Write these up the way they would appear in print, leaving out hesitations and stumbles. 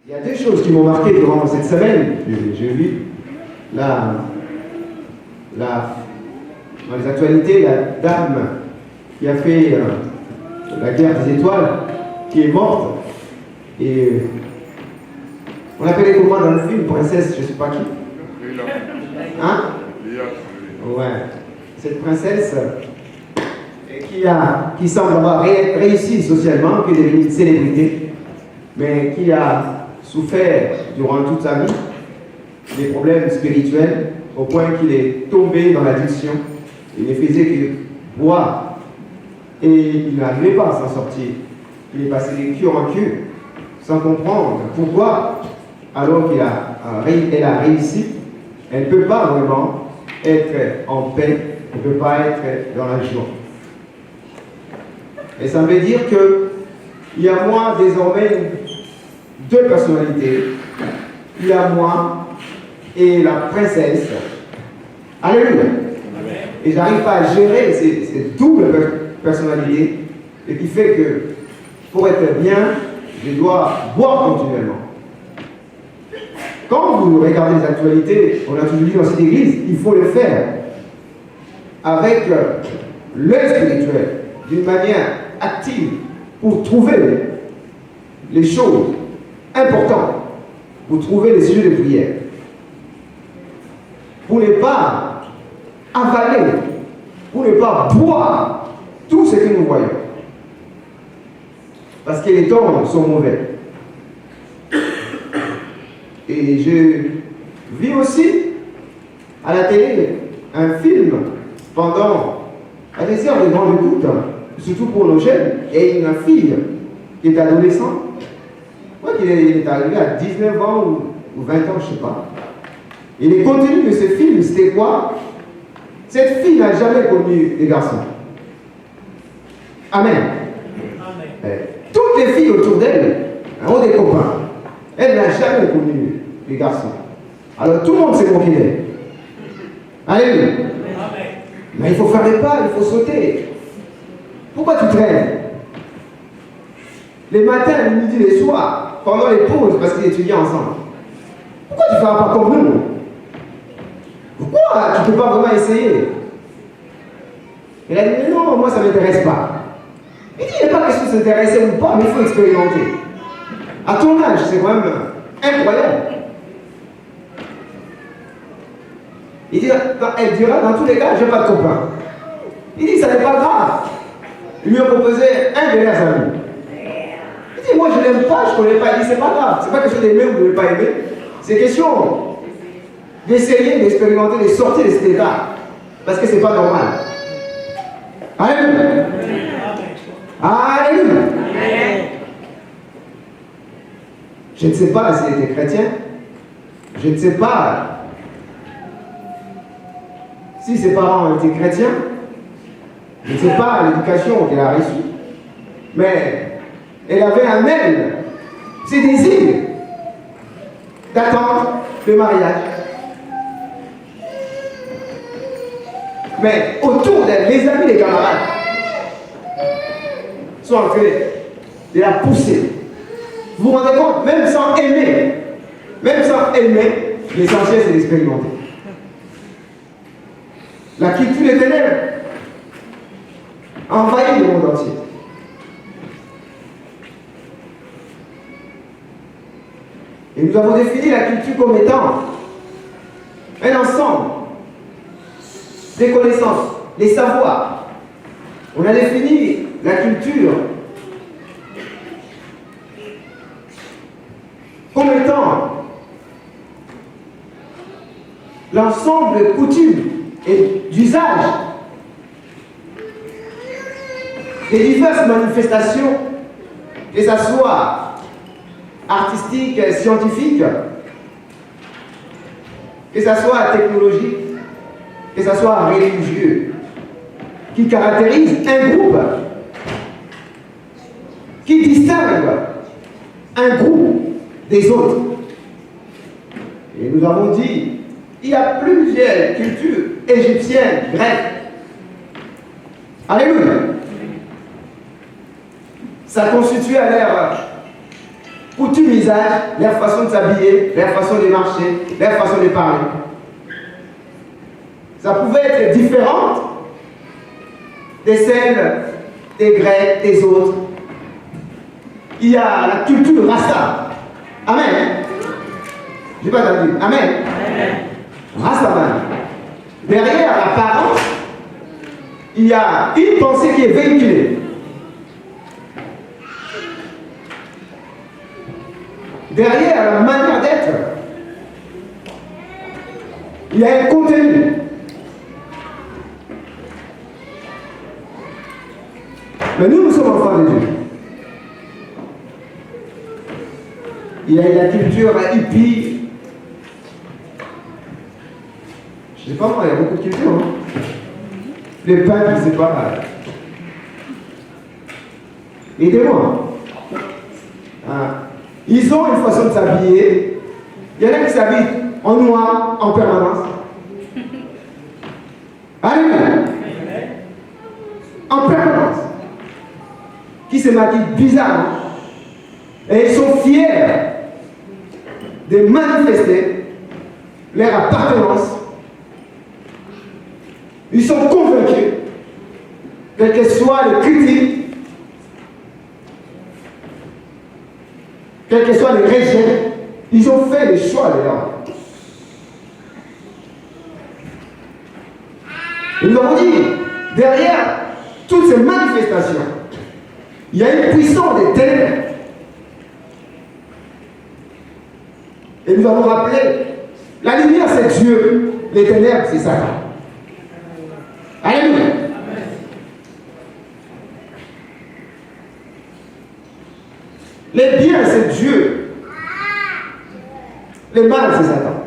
Il y a deux choses qui m'ont marqué durant cette semaine. J'ai vu dans les actualités la dame qui a fait la guerre des étoiles, qui est morte. Et on l'appelait comment dans le film, princesse, je ne sais pas qui. Hein? Ouais. Cette princesse qui semble avoir réussi socialement, qui est devenue une célébrité, mais qui a souffert durant toute sa vie des problèmes spirituels au point qu'il est tombé dans l'addiction. Il ne faisait que boire et il n'arrivait pas à s'en sortir. Il est passé de cure en cure sans comprendre pourquoi, alors qu'elle a réussi, elle ne peut pas vraiment être en paix, elle ne peut pas être dans la joie. Et ça veut dire qu'il y a moi désormais deux personnalités. Il y a moi et la princesse. Alléluia. Et j'arrive pas à gérer ces doubles personnalités, et qui fait que pour être bien, je dois boire continuellement. Quand vous regardez les actualités, on a toujours dit dans cette église, il faut le faire avec l'œil spirituel, d'une manière active, pour trouver les choses importantes, pour trouver les sujets de prière, pour ne pas avaler, pour ne pas boire tout ce que nous voyons. Parce que les temps sont mauvais. Et je vis aussi à la télé un film pendant des heures de grande écoute, surtout pour nos jeunes, et une fille qui est adolescente. Je crois qu'il est arrivé à 19 ans ou 20 ans, je ne sais pas. Et le contenu de ce film, c'était quoi? Cette fille n'a jamais connu des garçons. Amen. Amen. Toutes les filles autour d'elle ont des copains. Elle n'a jamais connu les garçons. Alors tout le monde s'est moqué d'elle. Alléluia. Mais il faut faire des pas, il faut sauter. Pourquoi tu traînes? Les matins, les midis, les soirs, pendant les pauses, parce qu'ils étudient ensemble. Pourquoi tu ne feras pas comme nous? Pourquoi tu ne peux pas vraiment essayer? Il a dit, mais non, moi ça ne m'intéresse pas. Il dit, il n'y a pas question de s'intéresser ou pas, mais il faut expérimenter. À ton âge, c'est quand même incroyable. Il dit, elle dira, dans tous les cas, je n'ai pas de copain. Il dit, ça n'est pas grave. Il lui a proposé un de leurs amis. Il dit, moi je ne l'aime pas, je ne connais pas. Il dit, c'est pas grave. C'est pas question d'aimer ou de ne pas aimer. C'est question d'essayer, d'expérimenter, de sortir de cet état. Parce que ce n'est pas normal. Alléluia. Alléluia. Je ne sais pas s'il était chrétien. Je ne sais pas si ses parents ont été chrétiens. Je ne sais pas l'éducation qu'elle a reçue. Mais elle avait en elle ses désirs d'attendre le mariage. Mais autour d'elle, les amis, les camarades sont en train de la pousser. Vous vous rendez compte? Même sans aimer, l'essentiel c'est d'expérimenter. La culture des ténèbres envahit le monde entier. Et nous avons défini la culture comme étant un ensemble des connaissances, des savoirs. On a défini la culture comme étant l'ensemble de coutumes et d'usages des diverses manifestations, que ce soit artistiques, scientifiques, que ce soit technologique, que ce soit religieux, qui caractérise un groupe, qui distingue un groupe des autres. Et nous avons dit, il y a plusieurs cultures égyptiennes, grecques. Alléluia. Ça constitue à l'ère coutumes, usages, leur façon de s'habiller, leur façon de marcher, leur façon de parler. Ça pouvait être différente de celles des Grecs, des autres. Il y a la culture Rasta. Amen. Je n'ai pas entendu. Amen. Rastaman. Derrière l'apparence, il y a une pensée qui est véhiculée. Derrière la manière d'être, il y a un contenu. Mais nous sommes enfants de Dieu. Il y a la culture hippie. Je ne sais pas moi, il y a beaucoup de cultures. Hein? Les peuples, c'est pas mal. Aidez-moi. Hein? Ils ont une façon de s'habiller. Il y en a qui s'habillent en noir en permanence. Alléluia. En permanence. Qui se maquillent bizarrement. Et ils sont fiers de manifester leur appartenance. Ils sont convaincus, quelles que soient les critiques, quels que soient les rejets, ils ont fait le choix de l'homme. Et nous avons dit, derrière toutes ces manifestations, il y a une puissance des ténèbres. Et nous avons rappelé, la lumière c'est Dieu, les ténèbres c'est Satan. Alléluia. Les biens c'est Dieu, les mal c'est Satan.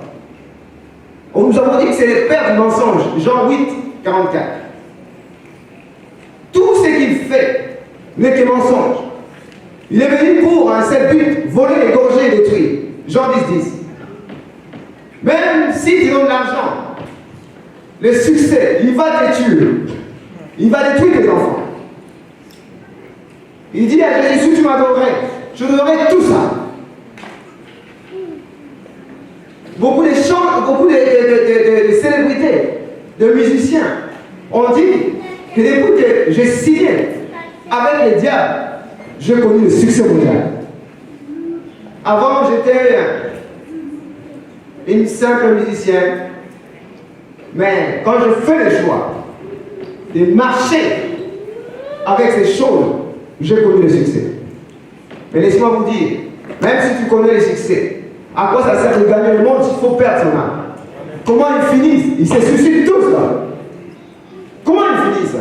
On nous avons dit que c'est les pères du mensonge, Jean 8, 44. Tout ce qu'il fait n'est que mensonge. Il est venu pour un seul but, voler, égorger et détruire. Jean 10, 10. Même si tu donnes l'argent, le succès, il va te tuer. Il va détruire tes enfants. Il dit à Jésus, si tu m'adorais, je donnerai tout ça. Beaucoup de chants, beaucoup de célébrités, de musiciens ont dit que depuis que j'ai signé avec les diables, j'ai connu le succès mondial. Avant, j'étais une simple musicienne, mais quand je fais le choix de marcher avec ces choses, j'ai connu le succès. Mais laissez-moi vous dire, même si tu connais le succès, à quoi ça sert de gagner le monde s'il faut perdre son âme? Comment ils finissent? Ils se suicident tous là. Comment ils finissent?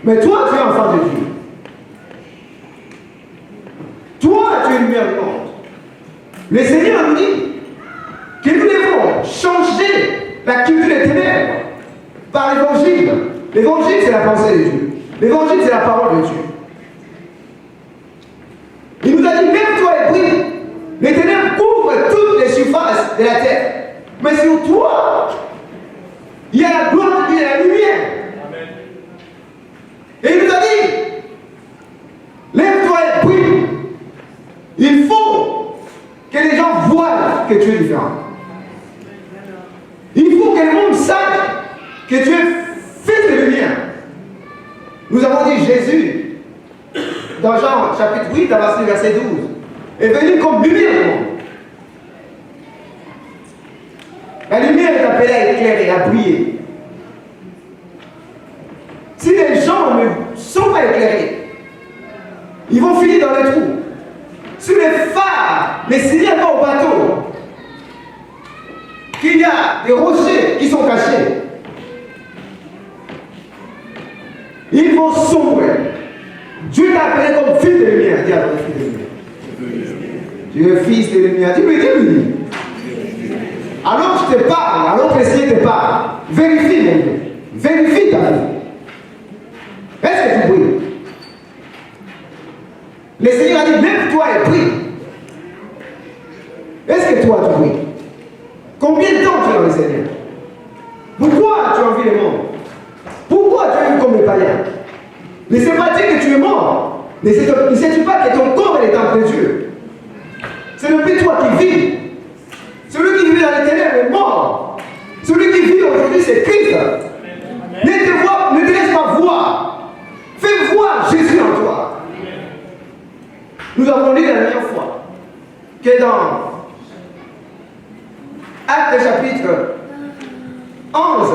Mais toi, tu es enfant de Dieu. Toi, tu es lumière du monde. Le Seigneur nous dit que nous devons changer la culture des ténèbres par l'évangile. L'évangile, c'est la pensée de Dieu. L'évangile, c'est la parole de Dieu. Il nous a dit, lève-toi et brille. Les ténèbres couvrent toutes les surfaces de la terre. Mais sur toi, il y a la gloire de Dieu et la lumière. Amen. Et il nous a dit, lève-toi et brille. Il faut que les gens voient que tu es différent. Il faut que le monde sache que tu es fils de lumière. Nous avons dit Jésus, dans Jean chapitre 8, à partir du verset 12, est venu comme lumière du monde. La lumière est appelée à éclairer, à briller. Si les gens ne sont pas éclairés, ils vont finir dans les trous. Si les phares ne signalent pas au bateau qu'il y a des rochers qui sont cachés, ils vont sombrer. Dieu t'a appelé comme fils de lumière. Dis à ton fils de lumière. Tu es fils de lumière. Dis-lui. Alors je te parle, alors que le Seigneur te parle. Vérifie mon Dieu. Vérifie ta vie. Est-ce que tu brilles? Le Seigneur a dit, lève-toi et brille. Est-ce que toi tu brilles? Combien de temps tu es dans le Seigneur? Pourquoi tu envies le monde? Pourquoi tu es comme les païens? Ne sais pas dire que tu es mort. Ne sais-tu pas que ton corps est le temple de Dieu? Ce n'est plus toi qui vis. Celui qui vit dans les ténèbres est mort. Celui qui vit aujourd'hui, c'est Christ. Ne te laisse pas voir. Fais voir Jésus en toi. Nous avons lu la dernière fois que dans Actes chapitre 11,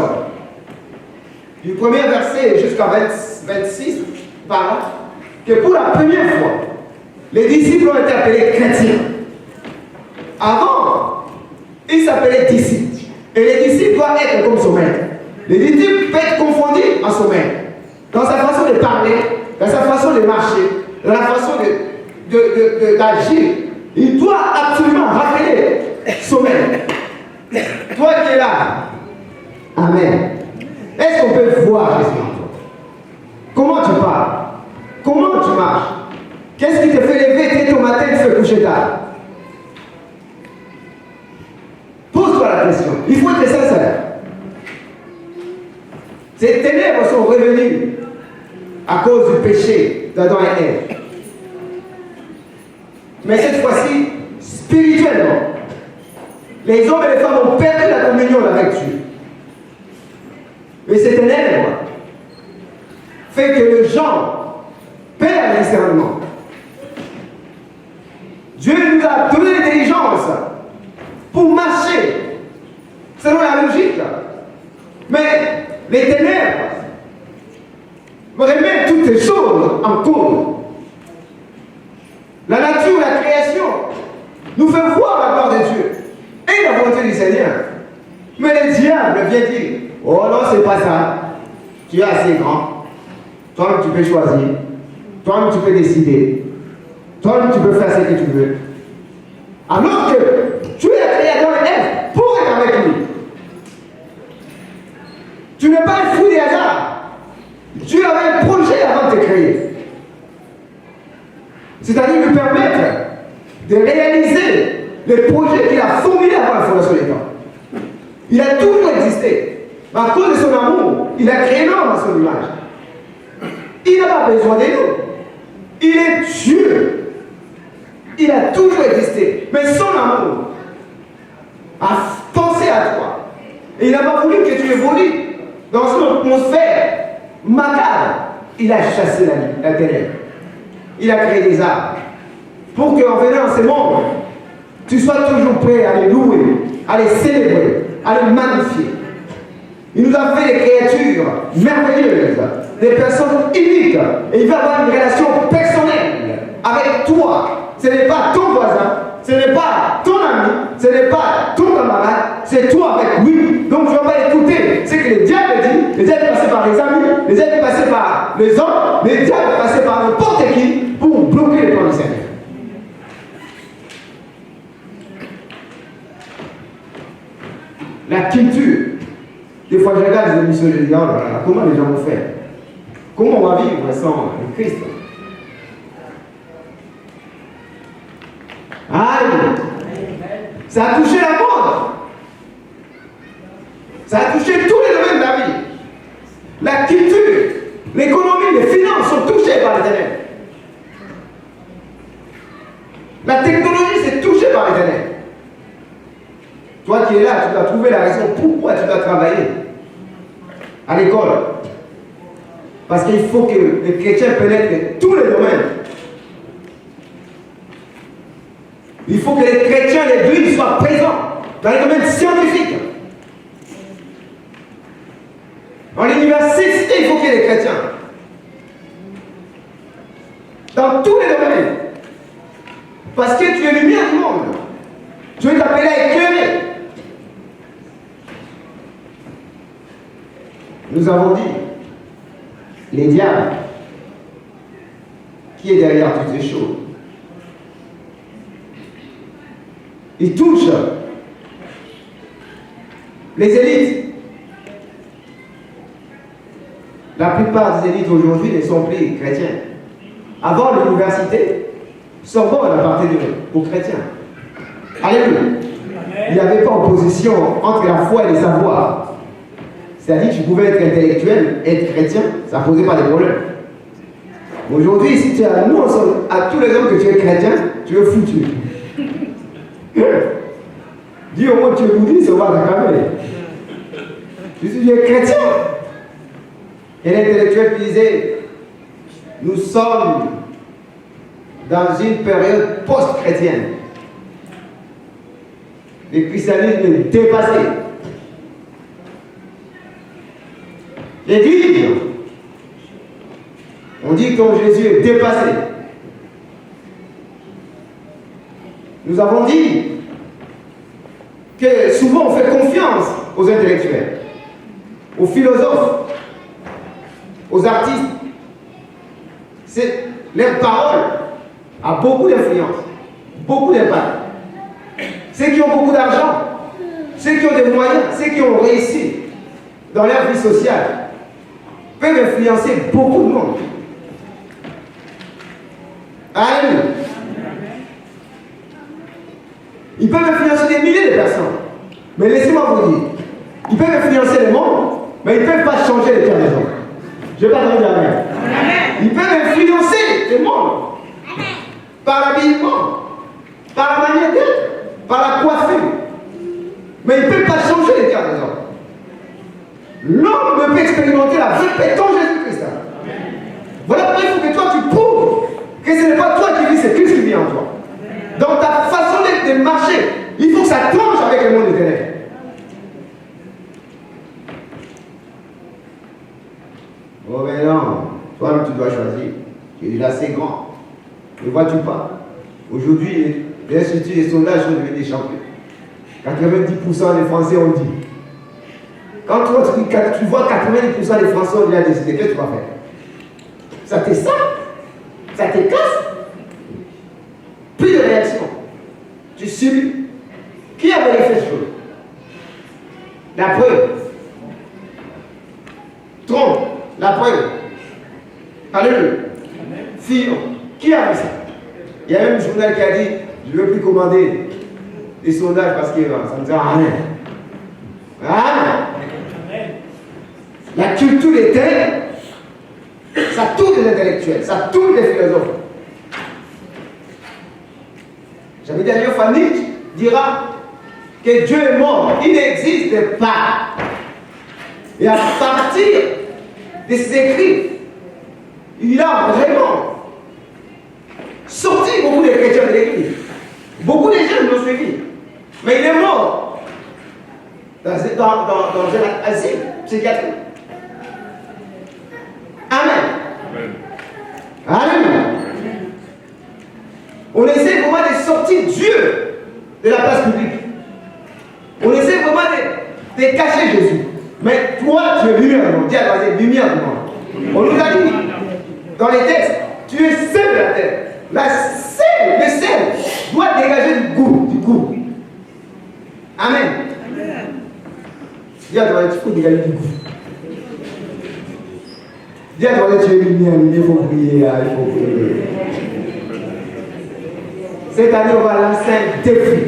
du premier verset jusqu'à 26, par là, que pour la première fois, les disciples ont été appelés chrétiens. Avant, ils s'appelaient disciples. Et les disciples doivent être comme son maître. Les disciples peuvent être confondus à son maître. Dans sa façon de parler, dans sa façon de marcher, dans la façon d'agir. Il doit absolument rappeler son maître. Toi qui es là, amen. Est-ce qu'on peut voir Jésus en toi? Comment tu parles? Comment tu marches? Qu'est-ce qui te fait lever très tôt matin et te fait coucher tard? Pose-toi la question. Il faut être sincère. Ces ténèbres sont revenues à cause du péché d'Adam et Ève. Mais cette fois-ci, spirituellement, les hommes et les femmes ont perdu la communion avec Dieu. Et ces ténèbres fait que les gens perdent le discernement. Dieu nous a donné l'intelligence pour marcher selon la logique. Mais les ténèbres remettent toutes les choses en cause. La nature, la création nous fait voir la gloire de Dieu et la volonté du Seigneur. Mais le diable vient dire, oh non, c'est pas ça. Tu es assez grand. Toi-même, tu peux choisir. Toi-même, tu peux décider. Toi-même, tu peux faire ce que tu veux. Alors que tu es créé Adam et Ève pour être avec lui. Tu n'es pas un fruit des hasards. Dieu avait un projet avant de te créer. C'est-à-dire lui permettre de réaliser les projets qu'il a formulés avant la fondation des temps. Il a toujours existé. Mais à cause de son amour, il a créé l'homme à son image. Il n'a pas besoin de nous. Il est Dieu. Il a toujours existé. Mais son amour a pensé à toi. Et il n'a pas voulu que tu évolues dans une atmosphère macabre. Il a chassé la ténèbre. Il a créé des arbres. Pour qu'en venant à ce monde, tu sois toujours prêt à les louer, à les célébrer, à les magnifier. Il nous a fait des créatures merveilleuses, des personnes uniques. Et il va avoir une relation personnelle avec toi. Ce n'est pas ton voisin, ce n'est pas ton ami, ce n'est pas ton camarade, c'est toi avec lui. Donc tu ne vas pas écouter ce que le diable dit. Le diable est passé par les amis, le diable est passé par les hommes, le diable est passé par n'importe qui pour bloquer les plans du Seigneur. La culture. Des fois, je regarde les émissions et je dis, oh là là, comment les gens vont faire? Comment on va vivre sans le Christ? Aïe! Ça a touché la mode. Ça a touché tous les domaines de la vie. La culture, l'économie, les finances sont touchées par les ténèbres. La technologie, c'est touché par les ténèbres. Toi qui es là, tu dois trouver la raison pourquoi tu dois travailler à l'école. Parce qu'il faut que les chrétiens pénètrent tous les domaines. Il faut que les chrétiens, l'Église soient présents dans les domaines scientifiques. Dans l'université, il faut qu'il y ait des chrétiens. Dans tous les domaines. Parce que tu es lumière du monde. Tu es appelé à éclairer. Nous avons dit, les diables, qui est derrière toutes ces choses, ils touchent les élites. La plupart des élites aujourd'hui ne sont plus chrétiens. Avant l'université, Sorbonne appartenait aux chrétiens. Alléluia. Il n'y avait pas opposition entre la foi et les savoirs. C'est-à-dire que tu pouvais être intellectuel, être chrétien, ça ne posait pas de problème. Aujourd'hui, si tu annonces à tous les hommes que tu es chrétien, tu es foutu. Dis au moins que tu es bouddhiste, on va t'accamer. Tu es chrétien. Et l'intellectuel disait, nous sommes dans une période post-chrétienne. Le christianisme est dépassé. L'Église, on dit que Jésus est dépassé. Nous avons dit que souvent on fait confiance aux intellectuels, aux philosophes, aux artistes. Leur parole a beaucoup d'influence, beaucoup d'impact. Ceux qui ont beaucoup d'argent, ceux qui ont des moyens, ceux qui ont réussi dans leur vie sociale, peuvent influencer beaucoup de monde. Alléluia. Ils peuvent influencer des milliers de personnes. Mais laissez-moi vous dire, ils peuvent influencer le monde, mais ils ne peuvent pas changer les cœurs des hommes. Je ne vais pas dire amen. Ils peuvent influencer le monde par l'habillement, par la manière d'être, par la coiffure. Mais ils ne peuvent pas changer les cœurs des hommes. L'homme ne peut expérimenter la vraie qu'en Jésus-Christ. Voilà pourquoi il faut que toi tu prouves que ce n'est pas toi qui vis, c'est Christ qui vit en toi. Dans ta façon de marcher, il faut que ça tranche avec le monde des ténèbres. Oh mais non, toi tu dois choisir. Tu es déjà assez grand. Ne vois-tu pas? Aujourd'hui, les instituts et les sondages sont devenus des champions. 90% des Français ont dit. Quand tu vois 90% des Français ont déjà décidé, qu'est-ce que tu vas faire? Ça te sape? Ça te casse? Plus de réaction. Tu subis. Qui a vérifié cette chose? La preuve. Trompe. La preuve. Alléluia. Fillon. Qui a vu ça? Il y a même un journal qui a dit, je ne veux plus commander des sondages parce que ça ne sert à rien. Ah! La culture des ténèbres, ça tourne les intellectuels, ça tourne les philosophes. J'avais dit à Fanny dira que Dieu est mort, il n'existe pas. Et à partir de ses écrits, il a vraiment sorti beaucoup de chrétiens de l'église. Beaucoup de gens l'ont suivi. Mais il est mort dans un asile psychiatrique. Amen. Alléluia. On essaie vraiment de sortir Dieu de la place publique. On essaie vraiment de cacher Jésus. Mais toi, tu es lumière du monde. Dis à toi, lumière du monde. On nous a dit dans les textes, tu es sel de la terre. Le sel doit dégager du goût. Amen. Dis à toi, il faut dégager du goût. Dis à toi, tu es lumière, il faut prier, il faut prier. Cette année, on va lancer un défi.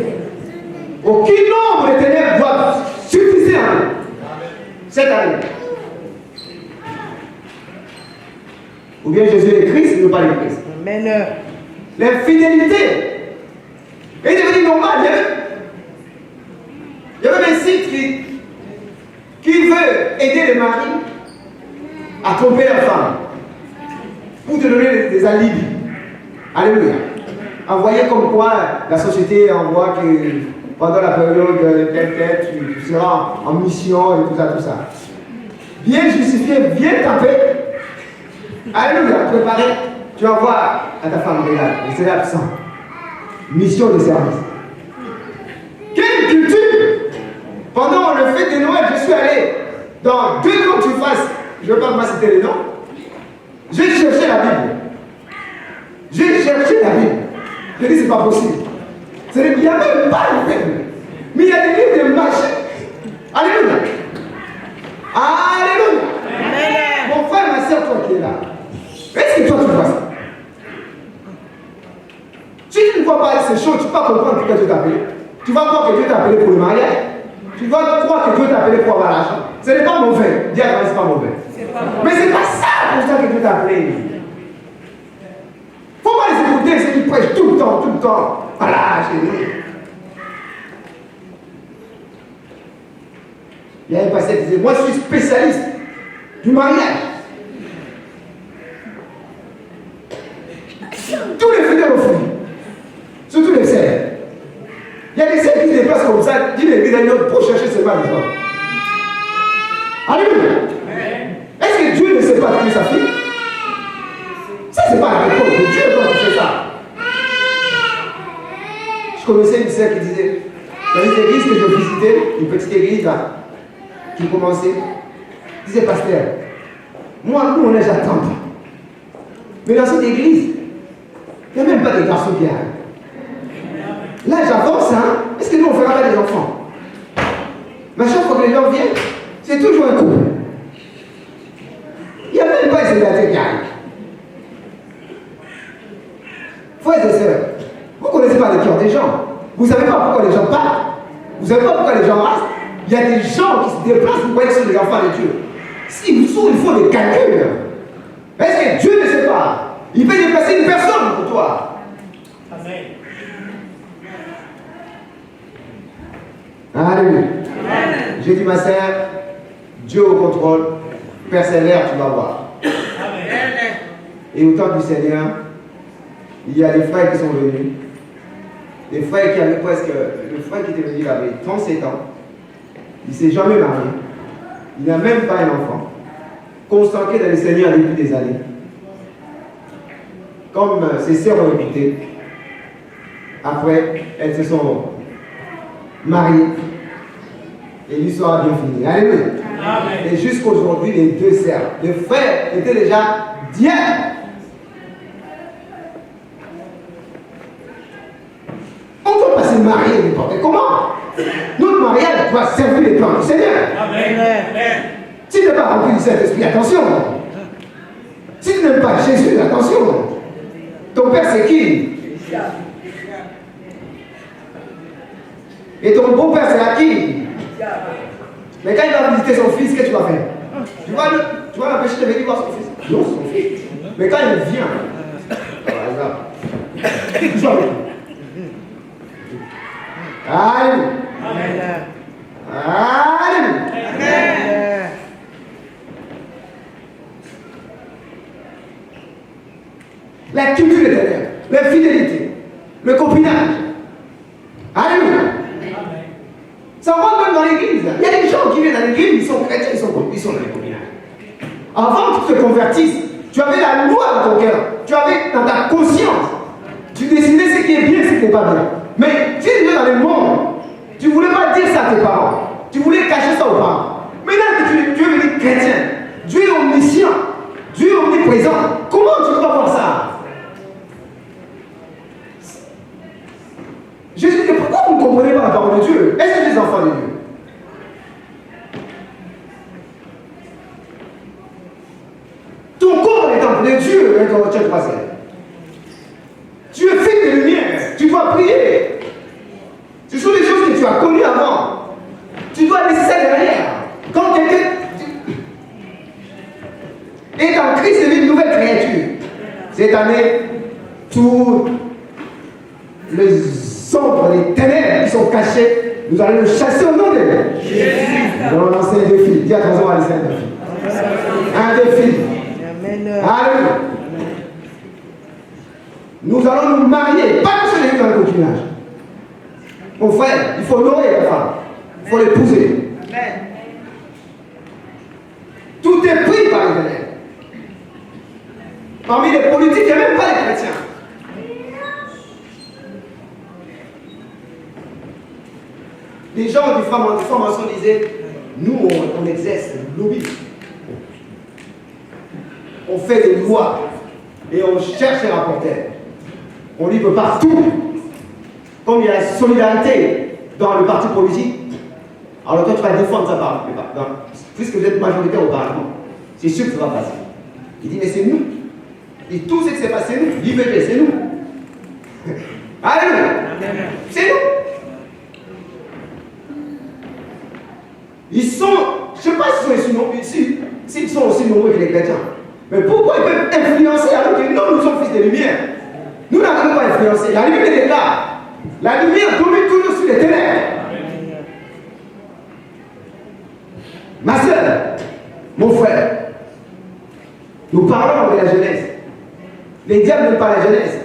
Aucun nombre de ténèbres doit suffiser en nous. Cette année. Ou bien Jésus est Christ, il ne veut pas le Christ. Amen. L'infidélité est devenue normale. Il y a même un site qui veut aider les maris à tromper la femme pour te donner des alibis. Alléluia. Envoyer comme quoi la société envoie que pendant la période tu seras en mission et tout ça. Bien justifié, bien tapé. Alléluia, préparé. Tu envoies à ta femme, regarde, elle serait absent. Mission de service. Quelle culture! Pendant le fête de Noël, je suis allé dans 2 noms que tu fasses. Je ne vais pas me citer les noms. J'ai cherché la Bible. Je dis, c'est pas possible. Il n'y a même pas de Bible. Mais il y a des livres de marché. Alléluia. Alléluia. Amen. Mon frère, ma soeur, toi qui es là. Est-ce que toi tu vois ça? Si tu ne vois pas ces choses, tu ne vas pas comprendre pourquoi Dieu t'a appelé. Tu vas croire que Dieu t'a appelé pour le mariage. Tu vas croire que Dieu t'a appelé pour avoir l'argent. Ce n'est pas mauvais. Dis à toi, c'est pas mauvais. Mais ce n'est pas ça pour ça que Dieu t'a appelé. Faut pas les écouter, c'est qu'ils prêchent tout le temps. Voilà, chérie. Il y a un pasteur qui disait, moi je suis spécialiste du mariage. Tous les fidèles au fond, surtout les sœurs. Il y a des sœurs qui se déplacent comme ça, d'une église à une autre pour chercher ses parents. Alléluia. Est-ce que Dieu ne sait pas tuer sa fille? Ça, c'est pas la réponse de Dieu quand il fait ça. Je connaissais une sœur qui disait, dans une église que je visitais, une petite église là, qui commençait, disait, pasteur, moi, nous, on est à 30 ans. Mais dans cette église, il n'y a même pas de garçons qui arrivent. Là, j'avance, hein. Est-ce que nous, on fera pas des enfants? Mais chaque fois que les gens viennent, c'est toujours un couple. Il n'y a même pas de célibataire qui arrive. Frères et sœurs, vous ne connaissez pas le cœur des gens. Vous ne savez pas pourquoi les gens partent. Vous ne savez pas pourquoi les gens restent. Il y a des gens qui se déplacent pour croire que ce sont les enfants de Dieu. S'ils sont, il faut des calculs. Est-ce que Dieu ne sait pas? Il peut déplacer une personne pour toi. Amen. Alléluia. J'ai dit, ma sœur, Dieu au contrôle, persévère, tu vas voir. Amen. Et au temps du Seigneur, il y a des frères qui sont venus. Des frères qui avaient presque. Le frère qui était venu, il avait 37 ans. Il ne s'est jamais marié. Il n'a même pas un enfant. Consacré dans le Seigneur depuis des années. Comme ses sœurs ont écouté, après, elles se sont mariées. Et l'histoire a bien fini. Alléluia. Amen. Et jusqu'aujourd'hui, les deux sœurs, les frères étaient déjà diacres. On ne peut pas se marier n'importe comment. Notre mariage doit servir les plans du Seigneur. Amen. Si tu n'es pas rempli du Saint-Esprit, attention. Si tu n'aimes pas Jésus, attention. Ton père, c'est qui? Et ton beau-père, c'est à qui? Mais quand il va visiter son fils, qu'est-ce que tu vas faire? Tu vas l'empêcher de venir voir son fils? Non, son fils. Mais quand il vient, par exemple, tu vas avec lui. Alléluia. Alléluia. La culture éternelle, la fidélité, le copinage. Alléluia. Ça rentre même dans l'église. Il y a des gens qui viennent dans l'église, ils sont chrétiens, ils sont dans les copinages. Avant que tu te convertisses, tu avais la loi dans ton cœur, tu avais dans ta conscience, tu décidais ce qui est bien et ce qui n'est pas bien. Mais si tu es dans le monde, tu ne voulais pas dire ça à tes parents, tu voulais cacher ça aux parents. Maintenant que tu es devenu chrétien, Dieu est omniscient, Dieu est omniprésent, comment tu peux pas voir ça? Jésus dit, pourquoi vous ne comprenez pas la parole de Dieu? Est-ce que vous êtes des enfants de Dieu? Ton corps est temple de Dieu, hein, Colossiens 3:7. Tu es fait de lumière, tu dois prier. Ce sont des choses que tu as connues avant. Tu dois laisser ça derrière. Quand quelqu'un est en Christ, c'est une nouvelle créature. Cette année, tous les ombres, les ténèbres qui sont cachées, nous allons le chasser au nom de Jésus. Nous allons lancer un défi. Dis à ton voisin, c'est un défi. Un défi. Alléluia. Nous allons nous marier, pas que ce n'est dans le concubinage. Mon frère, il faut honorer la femme. Il faut l'épouser. Tout est pris par l'Éternel. Parmi les politiques, il n'y a même pas les chrétiens. Les gens du franc-maçon disaient, nous on exerce le lobby. On fait des lois et on cherche les rapporteurs. On libre partout. Comme il y a la solidarité dans le parti politique, alors toi tu vas défendre ça par. Puisque vous êtes majoritaire au Parlement, c'est sûr que ça va passer. Il dit, mais c'est nous. Et tout ce qui s'est passé, nous. L'IVG, c'est nous. Alléluia. C'est nous. Ils sont, je ne sais pas s'ils sont aussi nombreux que les chrétiens. Mais pourquoi ils peuvent influencer alors que nous, nous sommes fils de lumière? Nous n'avons pas influencé. La lumière est là. La lumière domine toujours sur les ténèbres. Ma soeur, mon frère, nous parlons de la jeunesse. Les diables n'aiment pas la jeunesse.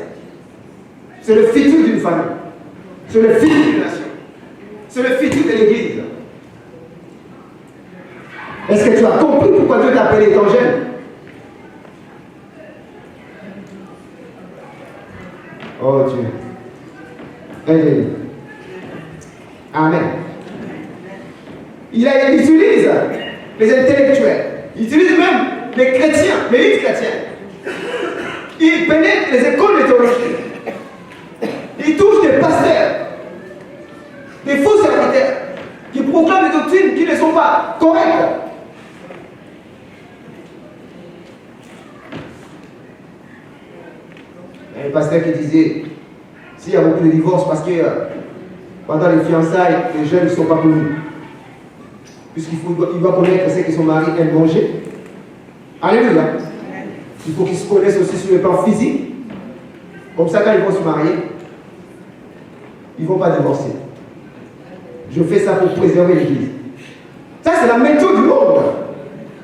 C'est le futur d'une famille. C'est le futur d'une nation. C'est le futur de l'Église. Est-ce que tu as compris pourquoi Dieu t'a appelé étant jeune? Oh Dieu. Aide-nous. Amen. Il utilise les intellectuels. Il utilise même les chrétiens, l'élite chrétienne. Il pénètre les écoles de théologie. Il touche des pasteurs, des faux serviteurs, qui proclament des doctrines qui ne sont pas correctes. Il y a un pasteur qui disait, s'il y a beaucoup de divorces, parce que pendant les fiançailles, les jeunes ne sont pas connus. Puisqu'il doit connaître ce que son mari aime manger. Alléluia. Il faut qu'ils se connaissent aussi sur le plan physique. Comme ça, quand ils vont se marier, ils ne vont pas divorcer. Je fais ça pour préserver l'Église. Ça, c'est la méthode du monde.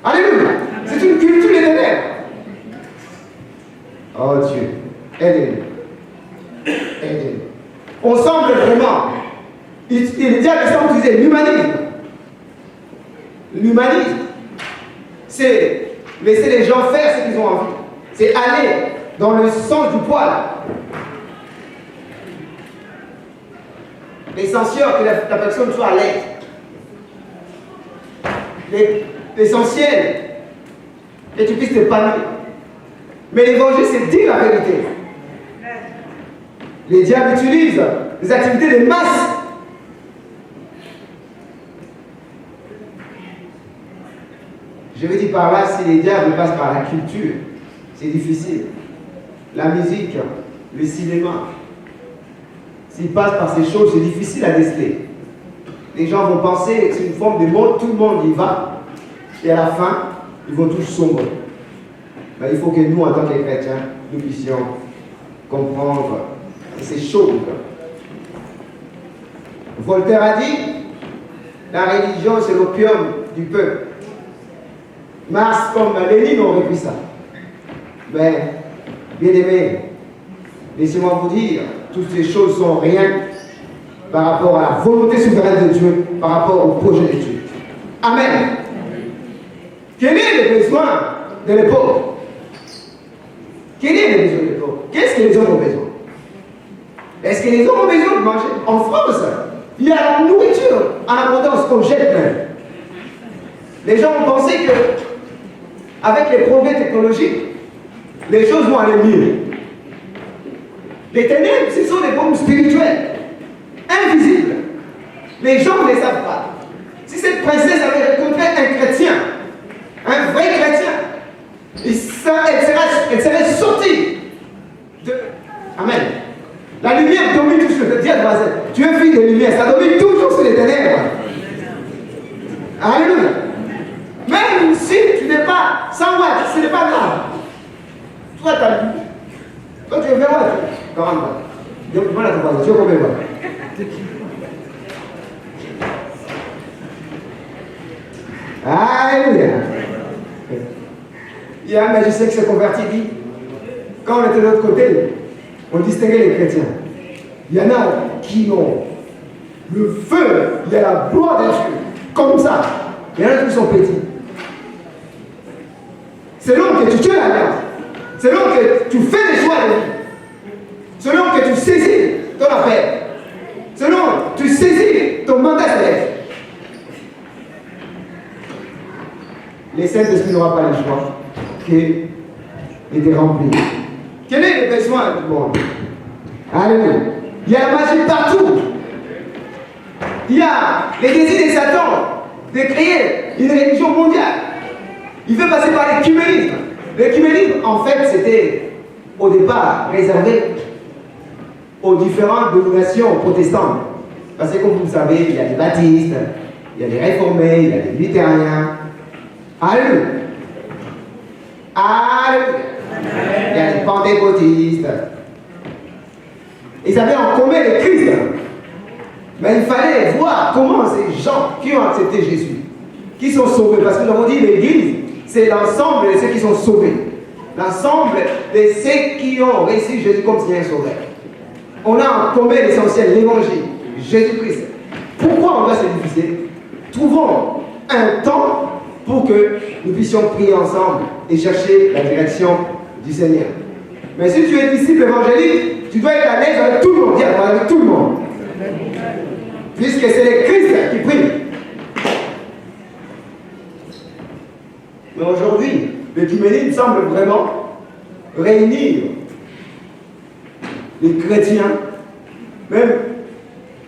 Alléluia. C'est une culture des ténèbres. Oh Dieu. Aidez-nous. Aidez-nous. On semble vraiment. Il dit à l'exemple, il disait l'humanisme. L'humanisme, c'est laisser les gens faire ce qu'ils ont envie. C'est aller dans le sens du poil. L'essentiel, que la personne soit à l'aise. L'essentiel, que tu puisses t'épanouir. Mais l'évangile, c'est dire la vérité. Les diables utilisent les activités de masse. Je veux dire par là, si les diables passent par la culture, c'est difficile. La musique, le cinéma, s'ils passent par ces choses, c'est difficile à déceler. Les gens vont penser que c'est une forme de monde, tout le monde y va, et à la fin, ils vont tous sombrer. Mais il faut que nous, en tant que chrétiens, nous puissions comprendre ces choses. Voltaire a dit, la religion, c'est l'opium du peuple. Marx comme Lénine ont repris ça. Mais, bien aimés, laissez-moi vous dire, toutes ces choses sont rien par rapport à la volonté souveraine de Dieu, par rapport au projet de Dieu. Amen. Quel est le besoin de l'époque? Quel est le besoin de l'époque? Qu'est-ce que les hommes ont besoin? Est-ce que les hommes ont besoin de manger? En France, il y a la nourriture en abondance qu'on jette plein. Les gens ont pensé que avec les progrès technologiques, les choses vont aller mieux. Les ténèbres, ce sont des bombes spirituelles, invisibles. Les gens ne les savent pas. Si cette princesse avait rencontré un chrétien, un vrai chrétien, elle serait sortie de... Amen. La lumière domine tout sur le diable voisin. Tu es fille de lumière, ça domine toujours sur les ténèbres. Alléluia. Même si tu n'es pas 100 watts, ce n'est pas grave. Toi, tu as lu. Toi, tu es 20 watts. 40 watts. Donc, voilà ton voisin. Tu es combien de watts? Alléluia. Il y a un magicien qui s'est converti, dit, quand on était de l'autre côté, on distinguait les chrétiens. Il y en a qui ont le feu, il y a la gloire de Dieu, comme ça. Il y en a qui sont petits. Selon que tu tiens l'alliance, selon que tu fais des choix de vie, selon que tu saisis ton appel, selon que tu saisis ton mandat céleste, les Saint-Esprit n'aura pas le choix que de remplir. Quel est le besoin du monde? Alléluia. Il y a la magie partout. Il y a les désirs de Satan de créer une religion mondiale. Il veut passer par l'écuménisme. L'écuménisme, en fait, c'était au départ réservé aux différentes dominations protestantes. Parce que, comme vous le savez, il y a des baptistes, il y a des réformés, il y a des luthériens. Alléluia. Alléluia. Il y a des pentecôtistes. Ils avaient en commun le Christ. Mais il fallait voir comment ces gens qui ont accepté Jésus, qui sont sauvés, parce que nous avons dit l'Église, c'est l'ensemble de ceux qui sont sauvés. L'ensemble de ceux qui ont reçu Jésus comme Seigneur et Sauveur. On a en commun l'essentiel, l'évangile, Jésus-Christ. Pourquoi on doit se diviser? Trouvons un temps pour que nous puissions prier ensemble et chercher la direction du Seigneur. Mais si tu es disciple évangélique, tu dois être à l'aise avec tout le monde, dire avec tout le monde. Puisque c'est les Christ qui prient. Mais aujourd'hui, l'écuménisme semble vraiment réunir les chrétiens, même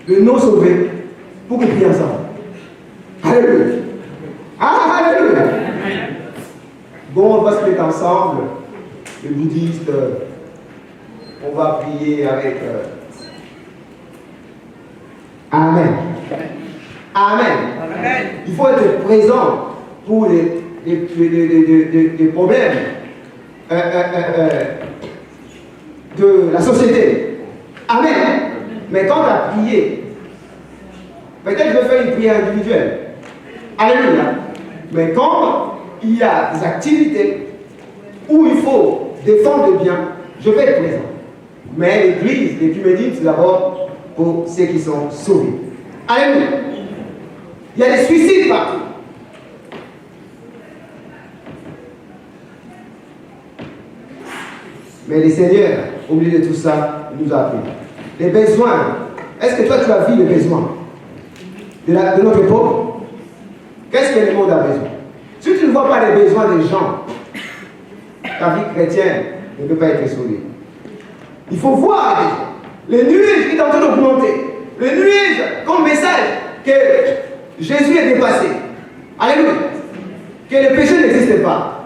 les non-sauvés, pour qu'ils prient ensemble. Alléluia. Alléluia. Bon, on va se mettre ensemble. Les bouddhistes, on va prier avec... Amen. Amen. Amen. Il faut être présent pour les problèmes de la société. Amen. Mais quand tu as prié, peut-être je vais faire une prière individuelle. Alléluia. Mais quand il y a des activités où il faut défendre le bien, je vais être présent. Mais l'église, l'écuménisme, c'est d'abord pour ceux qui sont sauvés. Alléluia. Il y a des suicides partout. Mais le Seigneur, au milieu de tout ça, il nous a appris. Les besoins. Est-ce que toi tu as vu les besoins de notre époque? Qu'est-ce que le monde a besoin? Si tu ne vois pas les besoins des gens, ta vie chrétienne ne peut pas être sauvée. Il faut voir les nuages qui sont en train d'augmenter. Les nuages comme message que Jésus est dépassé. Alléluia. Que le péché n'existe pas.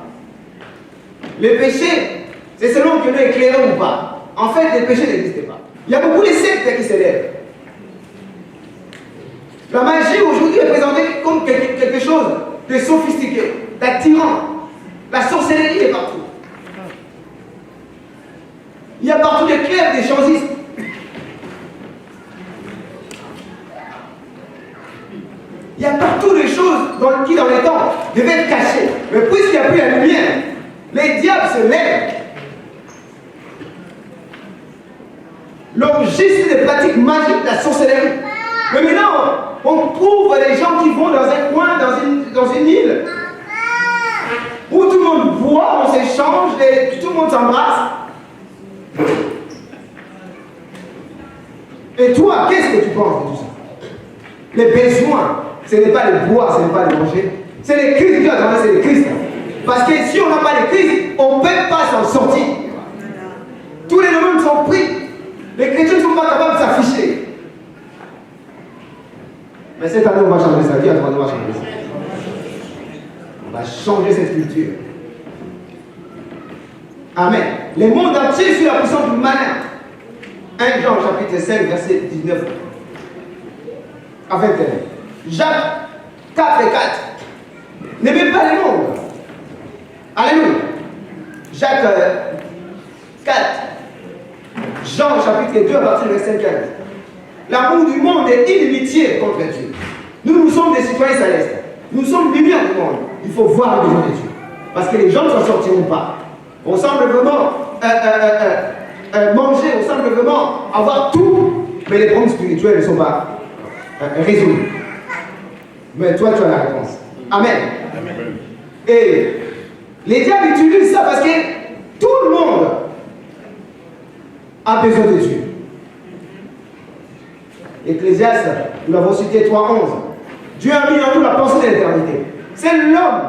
Le péché, c'est selon que nous éclairons ou pas. En fait, le péché n'existe pas. Il y a beaucoup de sectes qui s'élèvent. La magie aujourd'hui est présentée comme quelque chose de sophistiqué, d'attirant. La sorcellerie est partout. Il y a partout des clercs, des changistes. Il y a partout des choses qui, dans les temps, devaient être cachées. Mais puisqu'il n'y a plus la lumière, les diables se lèvent. L'objet des pratiques magiques, la sorcellerie. Mais maintenant, on trouve les gens qui vont dans un coin, dans une île, où tout le monde boit, on s'échange, tout le monde s'embrasse. Et toi, qu'est-ce que tu penses de tout ça? Les besoins, ce n'est pas le boire, ce n'est pas le manger. C'est les Christ qui doivent travailler, c'est les Christ. Parce que si on n'a pas les Christ, on ne peut pas s'en sortir. Tous les domaines sont pris. Les chrétiens ne sont pas capables de s'afficher. Mais cette année, on va changer ça. Dis à toi, on va changer ça. On va changer cette culture. Amen. Les mondes entiers sur la puissance du malin. 1 Jean chapitre 5, verset 19 à 21. Jacques 4 et 4. N'aimez pas les mondes. Alléluia. Jacques 4. Jean chapitre 2 à partir du verset 15. L'amour du monde est inimitié contre Dieu. Nous sommes des citoyens célestes. Nous sommes lumière du monde. Il faut voir le besoin de Dieu. Parce que les gens ne s'en sortiront pas. On semble vraiment manger, on semble vraiment avoir tout, mais les problèmes spirituels ne sont pas résolus. Mais toi, tu as la réponse. Amen. Amen. Et les diables utilisent ça parce que tout le monde a besoin de Dieu. Ecclésiaste, nous l'avons cité 3:11. Dieu a mis en nous la pensée de l'éternité. C'est l'homme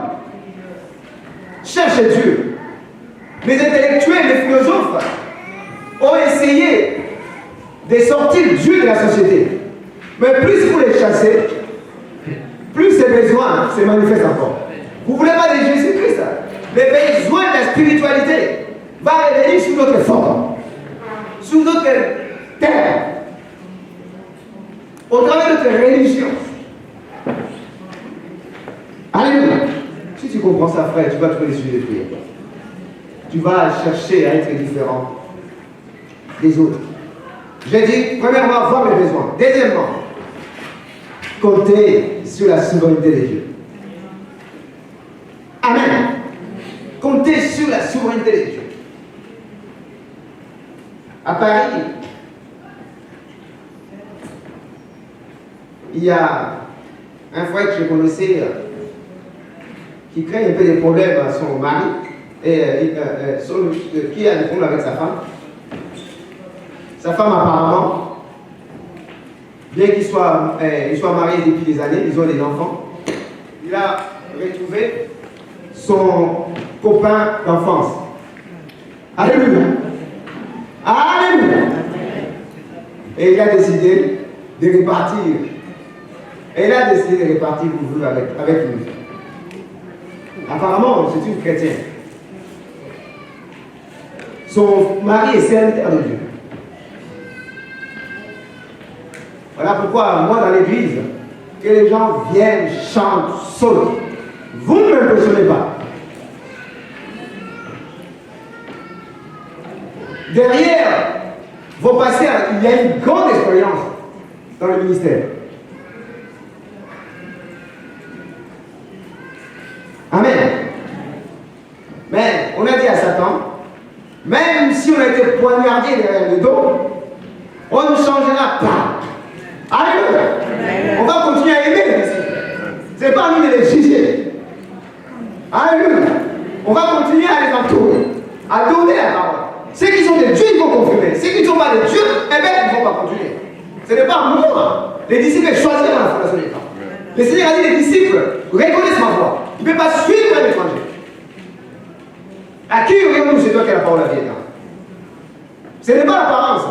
cherche Dieu. Les intellectuels, les philosophes ont essayé de sortir Dieu de la société. Mais plus vous les chassez, plus ces besoins se manifestent encore. Vous ne voulez pas de Jésus-Christ. Les besoins de la spiritualité vont revenir sous notre forme, sous notre terre, au travers de notre religion. Alléluia. Si tu comprends ça, frère, tu vas trouver des sujets de prière. Tu vas chercher à être différent des autres. J'ai dit, premièrement, voir mes besoins. Deuxièmement, compter sur la souveraineté de Dieu. Amen. Compter sur la souveraineté de Dieu. À Paris, il y a un frère que je connaissais qui crée un peu des problèmes à son mari et qui a des problèmes avec sa femme. Sa femme apparemment, bien qu'il soit marié depuis des années, ils ont des enfants, il a retrouvé son copain d'enfance. Alléluia. Alléluia. Et il a décidé de repartir. Et il a décidé de repartir pour vivre avec lui. Apparemment, c'est une chrétienne. Son mari est serviteur de Dieu. Voilà pourquoi, moi, dans l'église, que les gens viennent, chantent, sautent. Vous ne m'impressionnez pas. Derrière vos pasteurs, il y a une grande expérience dans le ministère. Amen. Mais on a dit à Satan, même si on a été poignardé derrière le dos, on ne changera pas. Alléluia. On va continuer à aimer les disciples. Ce n'est pas à nous de les juger. Alléluia. On va continuer à les entourer, à donner la parole. Ceux qui sont des dieux, ils vont confirmer. Ceux qui ne sont pas des dieux, eh bien, ils ne vont pas continuer. Ce n'est pas moi. Les disciples choisiront dans la fondation des temps. Le Seigneur a dit, les disciples reconnaissent ma voix. Il ne peut pas suivre un étranger. À qui aurions-nous chez toi qui a la parole à vie éternelle? Ce n'est pas l'apparence.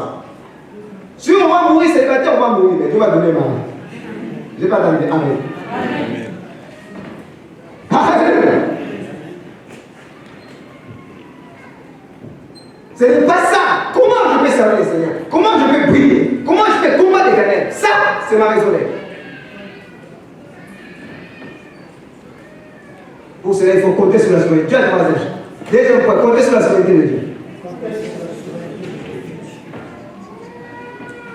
Si on va mourir célibataire, on va mourir, mais Dieu va donner mari. Je n'ai pas entendu. Amen. Alléluia. Ce n'est pas ça. Comment je peux servir le Seigneur? Comment je peux briller? Comment je peux combattre l'Éternel? Ça, c'est ma raison d'être. Pour cela, il faut compter sur la souveraineté. Dieu a trois échelons. Deuxième point, compter sur la souveraineté de Dieu.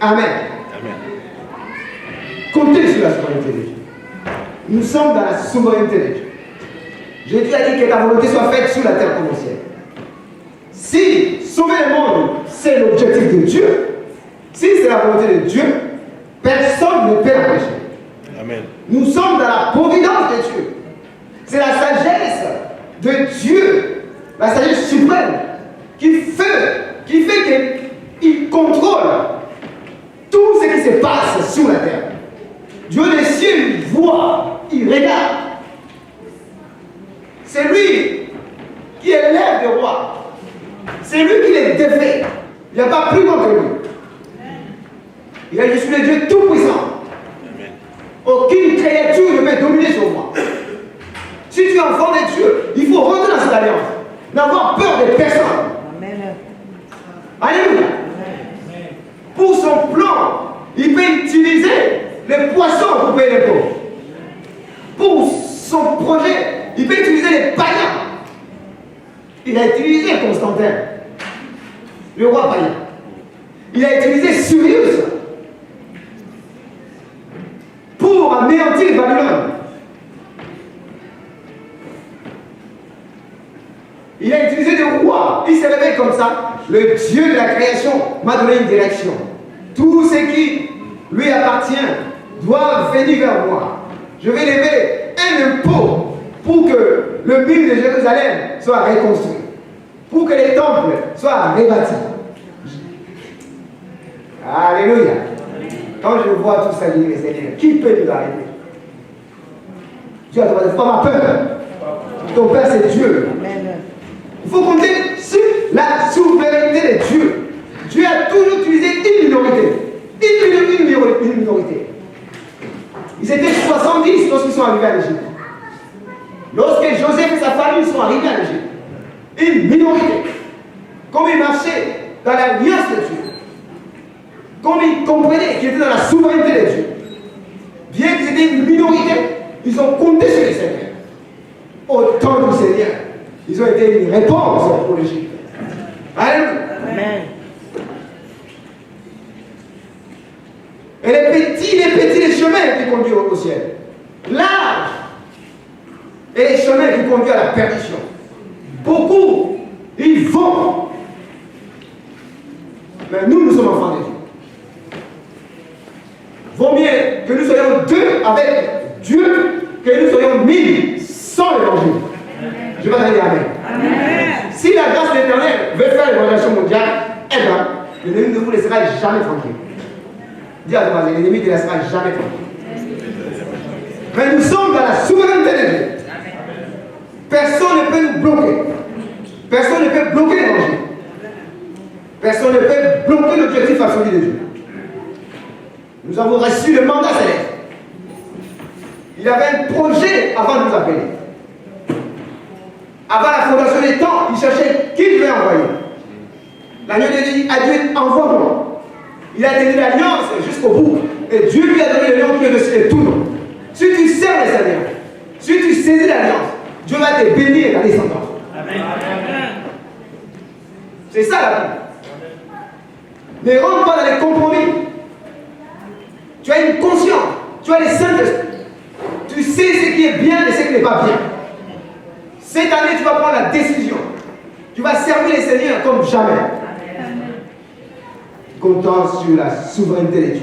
Amen. Amen. Comptez sur la souveraineté de Dieu. Nous sommes dans la souveraineté de Dieu. Jésus a dit que ta volonté soit faite sur la terre comme au ciel. Si sauver le monde, c'est l'objectif de Dieu, si c'est la volonté de Dieu, personne ne peut l'empêcher. Amen. Nous sommes dans la providence de Dieu. C'est la sagesse de Dieu, la sagesse suprême, qui fait qu'il contrôle tout ce qui se passe sur la terre. Dieu des cieux, il voit, il regarde. C'est lui qui élève des rois. C'est lui qui les défait. Il n'y a pas plus grand que lui. Il a dit, je suis le Dieu tout-puissant. Aucune créature ne peut dominer sur moi. Si tu es enfant de Dieu, il faut rentrer dans cette alliance. N'avoir peur de personne. Amen. Alléluia. Pour son plan, il peut utiliser les poissons pour payer les pauvres. Pour son projet, il peut utiliser les païens. Il a utilisé Constantin, le roi païen. Il a utilisé Sirius pour anéantir Babylone. Il a utilisé des rois. Il s'est réveillé comme ça. Le Dieu de la création m'a donné une direction. Tout ce qui lui appartient doit venir vers moi. Je vais lever un impôt pour que le mur de Jérusalem soit reconstruit. Pour que les temples soient rebâtis. Alléluia. Quand je vois tout ça, je dis, Seigneur, qui peut nous arrêter? Dieu a demandé, pas ma peur. Ton Père, c'est Dieu. Il faut compter sur la souveraineté de Dieu. Dieu a toujours utilisé une minorité. Une minorité. Ils étaient 70 lorsqu'ils sont arrivés à l'Égypte. Lorsque Joseph et sa famille sont arrivés à l'Égypte. Une minorité. Comme ils marchaient dans l'alliance de Dieu. Comme ils comprenaient qu'ils étaient dans la souveraineté de Dieu. Bien qu'ils étaient une minorité, ils ont compté sur le Seigneur. Au temps du Seigneur, ils ont été une réponse pour l'Égypte. Alléluia. Amen. chemin qui conduit au ciel. Large est les chemins qui conduisent à la perdition. Beaucoup, ils vont. Mais nous sommes enfants de Dieu. Vaut mieux que nous soyons deux avec Dieu que nous soyons 1000 sans l'évangile. Je vais dire Amen. Amen. Si la grâce de l'Éternel veut faire l'évangélisation mondiale, eh bien, l'ennemi ne vous laissera jamais tranquille. Dis à ton voisin, l'ennemi ne te laissera jamais tranquille. Mais nous sommes dans la souveraineté de Dieu. Personne ne peut nous bloquer. Personne ne peut bloquer l'évangile. Personne ne peut bloquer l'objectif absolu de Dieu. Nous avons reçu le mandat céleste. Il avait un projet avant de nous appeler. Avant la fondation des temps, il cherchait qui il devait envoyer. L'agneau de Dieu a dit envoie-moi. Il a tenu l'alliance jusqu'au bout. Et Dieu lui a donné le nom qui est au-dessus de tout nom. Si tu sers le Seigneur, si tu saisis l'alliance, Dieu va te bénir dans les descendance. C'est ça la Bible. Ne rentre pas dans les compromis. Tu as une conscience, tu as les Saint-Esprit. Tu sais ce qui est bien et ce qui n'est pas bien. Cette année, tu vas prendre la décision. Tu vas servir les Seigneurs comme jamais. Comptant sur la souveraineté de Dieu.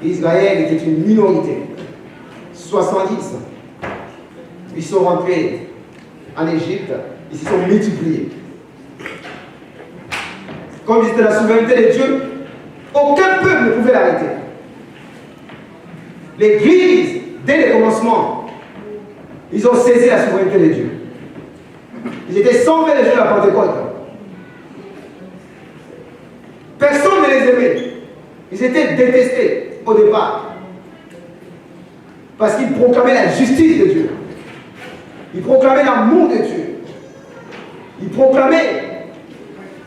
Israël était une minorité. 70. Ils sont rentrés en Égypte. Ils se sont multipliés. Comme c'était la souveraineté de Dieu, aucun peuple ne pouvait l'arrêter. L'Église, dès le commencement, ils ont saisi la souveraineté de Dieu. Ils étaient 120 les jours de la Pentecôte. Personne ne les aimait. Ils étaient détestés au départ. Parce qu'ils proclamaient la justice de Dieu. Ils proclamaient l'amour de Dieu. Ils proclamaient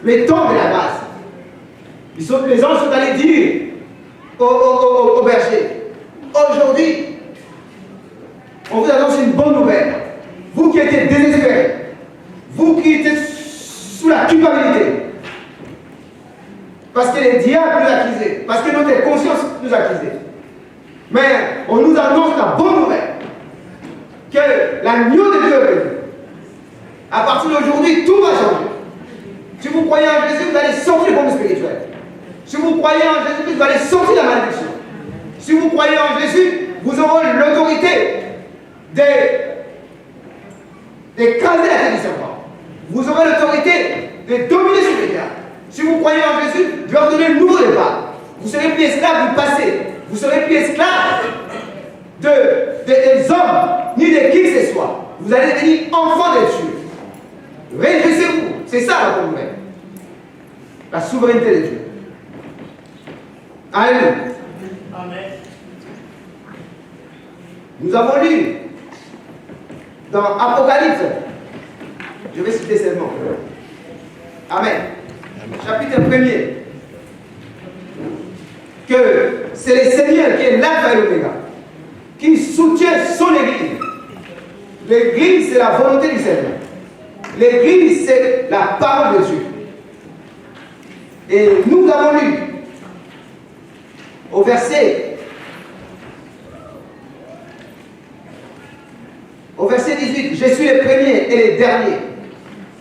le temps de la grâce. Les anges sont allés dire au berger, aujourd'hui, on vous annonce une bonne nouvelle. Vous qui étiez désespérés, vous qui étiez sous la culpabilité, parce que les diables nous accusaient, parce que notre conscience nous accusait. Mais on nous annonce la bonne nouvelle, que l'agneau de Dieu est venu. À partir d'aujourd'hui, tout va changer. Si vous croyez en Jésus, vous allez sortir du monde spirituel. Si vous croyez en Jésus, vous allez sortir de la malédiction. Si vous croyez en Jésus, vous aurez l'autorité d'écraser la tête du serpent. Vous aurez l'autorité de dominer sur les diables. Si vous croyez en Jésus, Dieu va vous donner un nouveau départ. Vous ne serez plus esclave du passé. Vous ne serez plus esclave des hommes, ni de qui que ce soit. Vous allez devenir enfants de Dieu. Réjouissez-vous. C'est ça la bonne nouvelle. La souveraineté de Dieu. Alléluia. Amen. Nous avons lu dans Apocalypse, je vais citer seulement. Amen. Chapitre 1er, que c'est le Seigneur qui est l'alpha et l'oméga, qui soutient son Église. L'Église, c'est la volonté du Seigneur. L'Église, c'est la parole de Dieu. Et nous avons lu au verset 18, je suis le premier et le dernier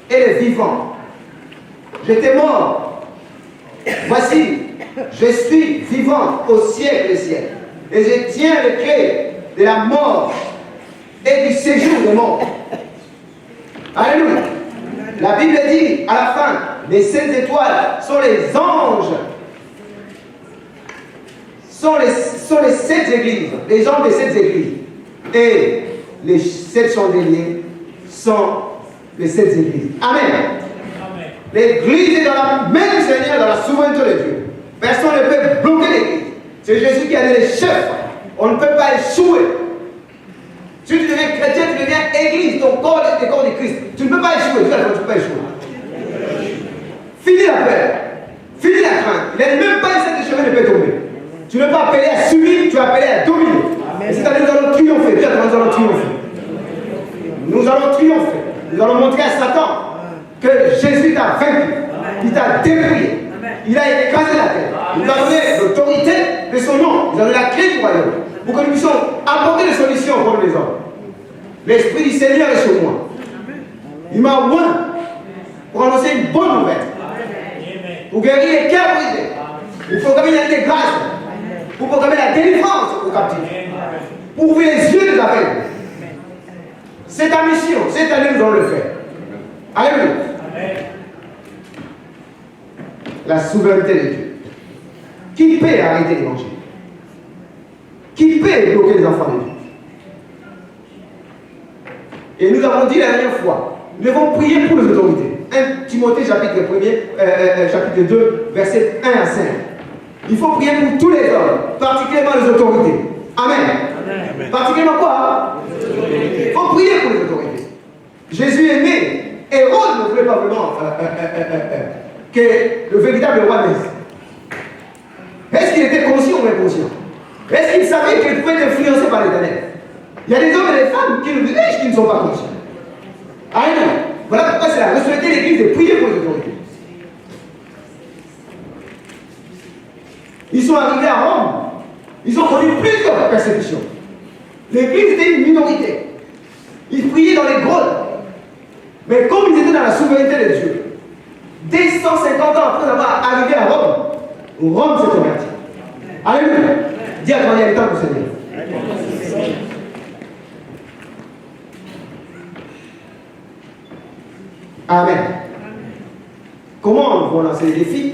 et le vivant. J'étais mort. Voici, je suis vivant au siècle des siècles. Et je tiens les clés de la mort et du séjour des morts. Alléluia. La Bible dit à la fin, les 7 étoiles sont les anges, sont les 7 églises, les anges des 7 églises. Et les 7 chandeliers sont les 7 églises. Amen. Amen. L'église est dans la main du Seigneur, dans la souveraineté de Dieu. Personne ne peut bloquer l'église. C'est Jésus qui a donné les chefs. On ne peut pas échouer. Si tu deviens chrétien, tu deviens église, ton corps est le corps de Christ. Tu ne peux pas échouer. Tu ne peux pas échouer. Finis la peur. Finis la crainte. Il n'est même pas un de chemin ne peut tomber. Tu n'es pas appelé à subir, tu es appelé à dominer. Et c'est-à-dire nous allons triompher. Nous allons triompher. Nous allons triompher. Nous allons montrer à Satan que Jésus t'a vaincu. Il t'a dépouillé. Il a écrasé la terre. Il nous a donné l'autorité de son nom. Il a donné la clé du royaume. Pour que nous puissions apporter des solutions pour les hommes. L'Esprit du Seigneur est sur moi. Il m'a oint pour annoncer une bonne nouvelle. Pour guérir les cœurs brisés. Pour proclamer la grâce. Pour proclamer la délivrance aux captifs. Pour ouvrir les yeux des aveugles. C'est ta mission. Cette année, nous allons le faire. Alléluia. La souveraineté de Dieu. Qui peut arrêter l'évangile? Qui peut bloquer les enfants de Dieu? Et nous avons dit la dernière fois, nous devons prier pour les autorités. 1 Timothée chapitre 2, versets 1 à 5. Il faut prier pour tous les hommes, particulièrement les autorités. Amen. Amen. Particulièrement quoi? Il faut prier pour les autorités. Jésus est né. Hérode ne voulait pas vraiment que le véritable roi naisse. Est-ce qu'il était conscient ou inconscient? Est-ce qu'il savait qu'il pouvait être influencé par l'Éternel? Il y a des hommes et des femmes qui ne sont pas conscients. Alléluia. Voilà pourquoi c'est la responsabilité de l'Église de prier pour les autorités. Ils sont arrivés à Rome. Ils ont connu plusieurs persécutions. L'Église était une minorité. Ils priaient dans les grottes. Mais comme ils étaient dans la souveraineté de Dieu, dès 150 ans après avoir arrivé à Rome, Rome s'est convertie. Alléluia. Dis à toi, il y a le temps du Seigneur. Amen. Comment nous vont lancer les défis?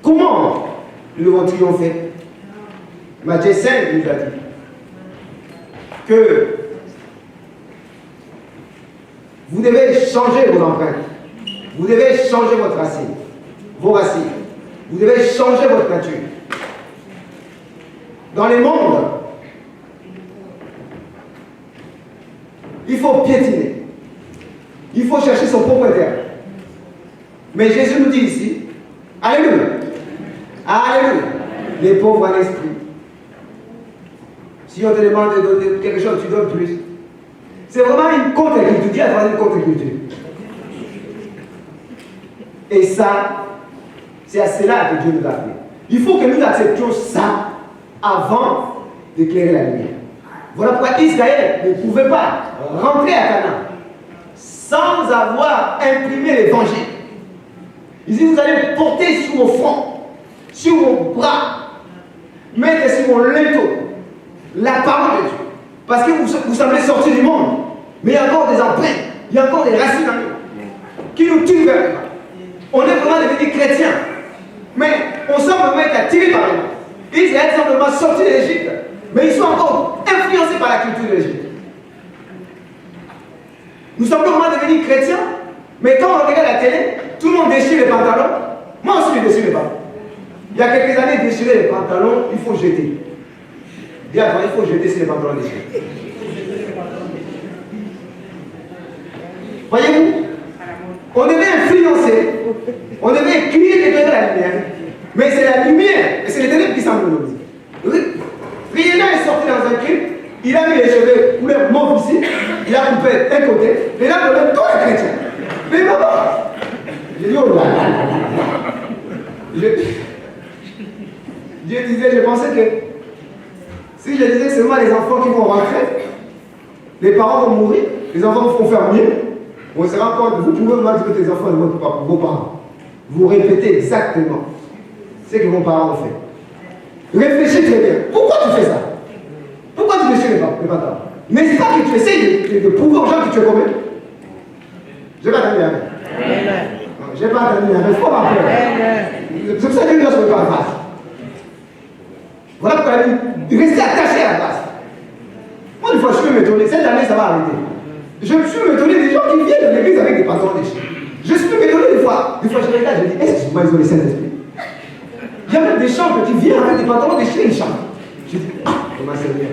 Comment nous vont triompher? Matthieu 5 nous a dit que vous devez changer vos empreintes. Vous devez changer votre racine. Vos racines. Vous devez changer votre nature. Dans les mondes, il faut piétiner. Il faut chercher son propre intérêt. Mais Jésus nous dit ici, alléluia, alléluia, les pauvres en esprit. Si on te demande de donner quelque chose, tu donnes plus. C'est vraiment une contre-culture. Dis à travers une contre-culture. Et ça, c'est à cela que Dieu nous a appelés. Il faut que nous acceptions ça avant d'éclairer la lumière. Voilà pourquoi Israël ne pouvait pas rentrer à Canaan sans avoir imprimé l'évangile. Il dit, vous allez porter sur vos fronts, sur vos bras, mettre sur mon linteau la parole de Dieu. Parce que vous semblez sortir du monde, mais il y a encore des empreintes, il y a encore des racines en nous qui nous tuent vers le bas. On est vraiment devenus chrétiens, mais on semble être attirés par le monde. Israël semble vraiment sortir de l'Égypte, mais ils sont encore influencés par la culture de l'Égypte. Nous sommes vraiment devenus chrétiens, mais quand on regarde la télé, tout le monde déchire les pantalons. Moi aussi, je déchire les pantalons. Il y a quelques années, déchirer les pantalons, il faut jeter. Dis à toi, il faut jeter sur les pantalons déchirés. Voyez-vous, on devait influencer, on devait crier l'éternel à la lumière, mais c'est la lumière, et c'est l'éternel qui semble nous dire. Rihanna est sorti dans un clip, il a mis les cheveux couleur mauve ici, il a coupé un côté, et là, le même, toi, est chrétien. Mais maman, j'ai dit, oh là là. Dieu disait, je pensais que si je disais que c'est moi les enfants qui vont rentrer, les parents vont mourir, les enfants vont faire mieux. On se rend compte, vous pouvez voir que tes enfants ne votent pas pour vos parents. Vous répétez exactement ce que vos parents ont fait. Réfléchis très bien. Pourquoi tu fais ça? Pourquoi tu déchires les pantalons? N'est-ce pas que tu essayes de prouver aux gens que tu es commun? Je n'ai pas entendu la main. Je n'ai pas entendu la main. Il faut m'appeler. C'est pour ça que les gens ne sont pas en face. Voilà pourquoi il rester attaché à la base. Moi, une fois, je peux m'étonner. Cette année, ça va arrêter. Je me suis étonné des gens qui viennent de l'église avec des pantalons déchirés. Je suis étonné des fois. Des fois, je regarde, je dis, est-ce que moi, ils ont les Saint-Esprit? Il y a même des chants qui viennent avec des pantalons déchirés, ils chantent. Je dis, ah, comment c'est bien.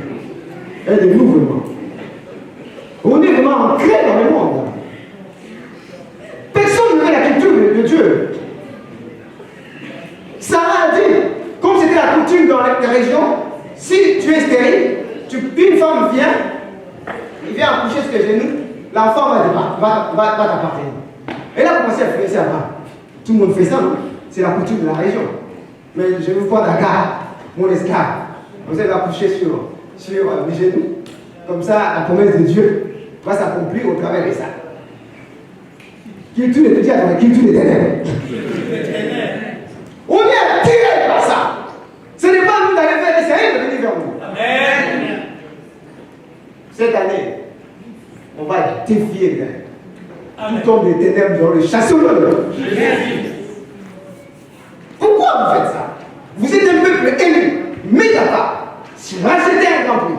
Aidez-nous vraiment. On est vraiment ancré dans le monde. Personne ne veut la culture de Dieu. Sarah a dit, comme c'était la coutume dans les régions, si tu es stérile, une femme vient, il vient accoucher sur tes genoux, l'enfant va t'appartenir. Elle a commencé à flécher à bas. Tout le monde fait ça, non? C'est la coutume de la région. Mais je veux voir Dakar, mon esclave. Vous allez va coucher sur les genoux. Comme ça, la promesse de Dieu va s'accomplir au travers de ça. Qui tout les petits, qui tout les ténèbres. On est attiré par ça. Ce n'est pas nous d'aller faire des séries de venir vers nous. Amen. Cette année, on va défier les ténèbres. Tout tombe les ténèbres dans le chasseur. Pourquoi vous faites ça? Vous êtes un peuple élu, mis à part, racheté un grand prix.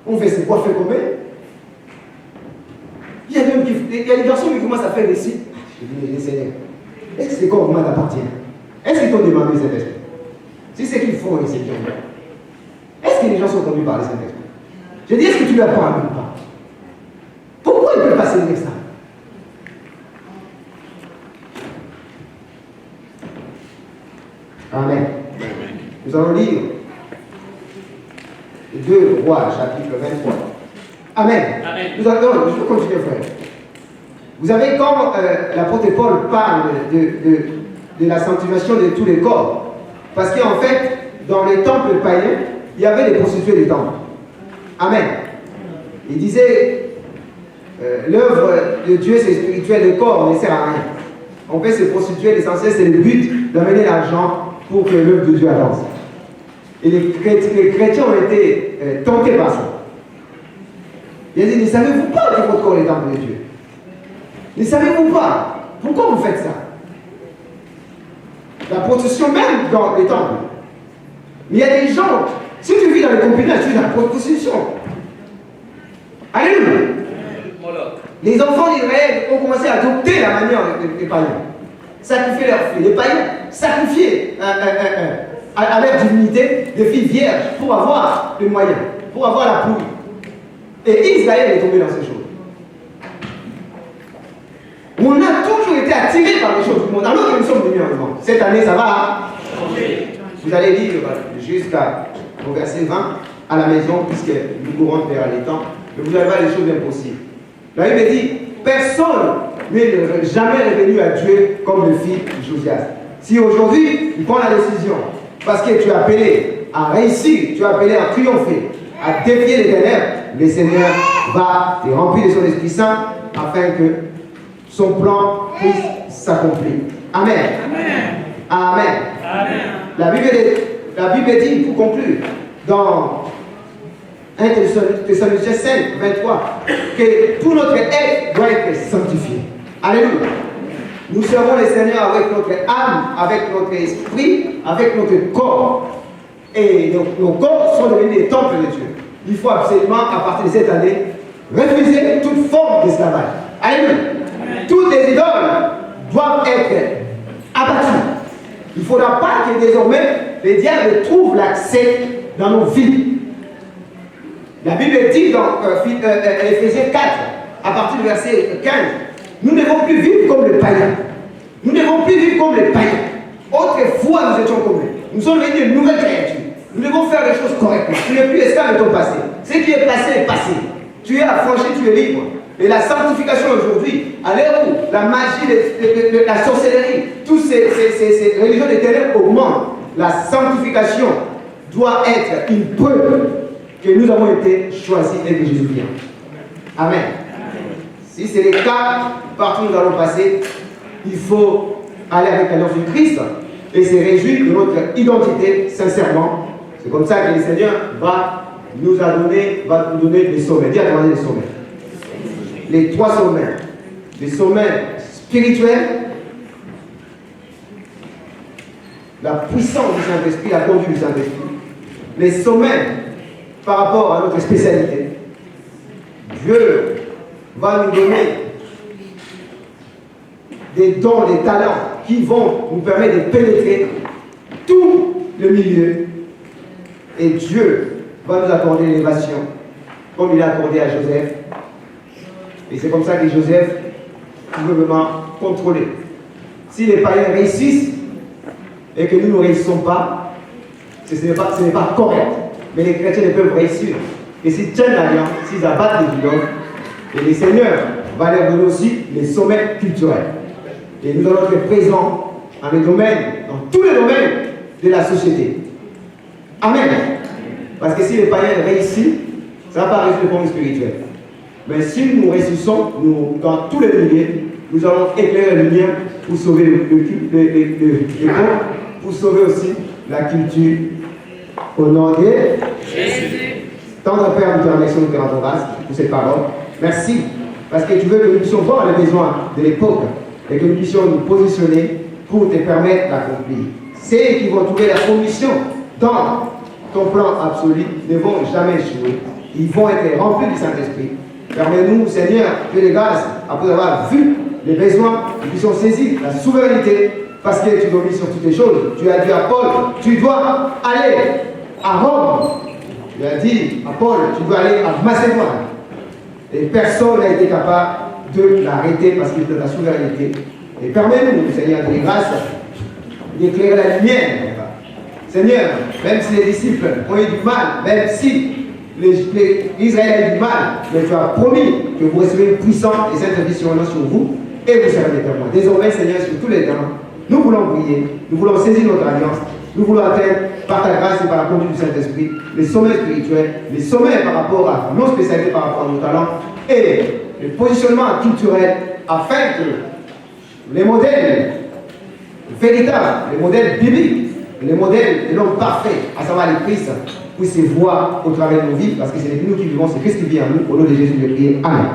On fait c'est quoi, fait combien? Il y a des garçons qui commencent à faire des sites. Je dis, Seigneur, est-ce que ces corps humains t'appartiennent? Est-ce qu'ils t'ont demandé cet esprit? Si c'est qu'ils font, c'est qu'ils ont fait. Est-ce que les gens sont conduits par les Saint-Esprit? Je dis, est-ce que tu leur parles ou pas? Pourquoi ils peuvent passer avec ça? Amen. Nous allons lire 2 Rois, chapitre 23. Amen. Amen. Nous allons, je peux continuer, frère. Vous savez, quand l'apôtre Paul parle de la sanctification de tous les corps, parce qu'en fait, dans les temples païens, il y avait des prostituées des temples. Amen. Il disait, l'œuvre de Dieu c'est spirituel, le corps ne sert à rien. On peut se prostituer, l'essentiel c'est le but d'amener l'argent pour que l'œuvre de Dieu avance. Et les chrétiens ont été tentés par ça. Il a dit, ne savez-vous pas que votre corps est le temple de Dieu? Ne savez-vous pas? Pourquoi vous faites ça? La prostitution même dans les temples. Mais il y a des gens, si tu vis dans les concubinages, tu vis dans la prostitution. Alléluia. Les enfants d'Israël ont commencé à adopter la manière des païens. Sacrifier leurs filles. Les païens sacrifiaient à leur divinité des filles vierges pour avoir les moyens, pour avoir la pluie. Et Israël est tombé dans ces choses. On a toujours été attirés par les choses du monde, alors que nous sommes venus en monde. Cette année, ça va. Vous allez lire jusqu'au verset 20 à la maison, puisque nous courons vers les temps, mais vous allez voir les choses impossibles. La Bible dit, personne n'est jamais revenu à Dieu comme le fit Josias. Si aujourd'hui, tu prends la décision, parce que tu es appelé à réussir, tu es appelé à triompher, à défier les ténèbres, le Seigneur va te remplir de son Esprit Saint afin que son plan puisse s'accomplir. Amen. Amen. Amen. Amen. La Bible dit, pour conclure, dans 1 Thessaloniciens 5, 23, que tout notre être doit être sanctifié. Alléluia. Nous servons le Seigneur avec notre âme, avec notre esprit, avec notre corps. Et nos corps sont devenus des temples de Dieu. Il faut absolument, à partir de cette année, refuser toute forme d'esclavage. Alléluia. Toutes les idoles doivent être abattues. Il ne faudra pas que désormais les diables trouvent l'accès dans nos vies. La Bible dit dans Éphésiens 4, à partir du verset 15, nous ne devons plus vivre comme les païens. Nous ne devons plus vivre comme les païens. Autrefois, nous étions comme eux. Nous sommes devenus une nouvelle créature. Nous devons faire les choses correctement. Tu n'es plus esclave de ton passé. Ce qui est passé est passé. Tu es affranchi, tu es libre. Et la sanctification aujourd'hui, à l'heure où la magie, la sorcellerie, toutes ces religions des ténèbres augmentent, la sanctification doit être une preuve que nous avons été choisis et que Jésus vient. Amen. Si c'est le cas, partout où nous allons passer, il faut aller avec l'alliance du Christ et se réjouir de notre identité sincèrement. C'est comme ça que le Seigneur va nous donner des sommets. Dis à demander des sommets. Les 3 sommets. Les sommets spirituels, la puissance du Saint-Esprit, la conduite du Saint-Esprit. Les sommets par rapport à notre spécialité. Dieu va nous donner des dons, des talents qui vont nous permettre de pénétrer tout le milieu. Et Dieu va nous accorder l'élévation, comme il a accordé à Joseph. Et c'est comme ça que Joseph pouvait vraiment contrôler. Si les païens réussissent et que nous ne réussissons pas, ce n'est pas correct. mais les chrétiens ne peuvent réussir que s'ils tiennent l'alliance, s'ils abattent les idoles. Et le Seigneur va leur donner aussi les sommets culturels. Et nous allons être présents dans les domaines, dans tous les domaines de la société. Amen. Parce que si les païens réussissent, ça va pas résoudre le problème spirituel. Mais si nous réussissons, dans tous les milieux, nous allons éclairer la lumière pour sauver le corps, pour sauver aussi la culture. Au nom de Jésus. Tendre Père, nous te remercions, nous te rendons grâce pour cette parole. Merci, parce que tu veux que nous puissions voir les besoins de l'époque et que nous puissions nous positionner pour te permettre d'accomplir. Ceux qui vont trouver la condition dans ton plan absolu ne vont jamais échouer. Ils vont être remplis du Saint-Esprit. Permets-nous, Seigneur, que les grâces, après avoir vu les besoins, nous puissions saisir la souveraineté, parce que tu domines sur toutes les choses. Tu as dit à Paul, tu dois aller à Rome. Tu as dit à Paul, tu dois aller à Macédoine. Et personne n'a été capable de l'arrêter parce qu'il a la souveraineté. Et permets-nous, Seigneur, de les grâces, d'éclairer la lumière. Seigneur, même si les disciples ont eu du mal, même si Israël a eu du mal, mais tu as promis que vous recevez une puissance et cette vision sur vous et vous serez des témoins. Désormais, Seigneur, sur tous les temps, nous voulons briller, nous voulons saisir notre alliance, nous voulons atteindre par ta grâce et par la conduite du Saint-Esprit les sommets spirituels, les sommets par rapport à nos spécialités, par rapport à nos talents et le positionnement culturel afin que les modèles véritables, les modèles bibliques, les modèles de l'homme parfait, à savoir les Christ, puissent se voir au travers de nos vies parce que c'est nous qui vivons, c'est Christ qui vit en nous. Au nom de Jésus, je prie. Amen.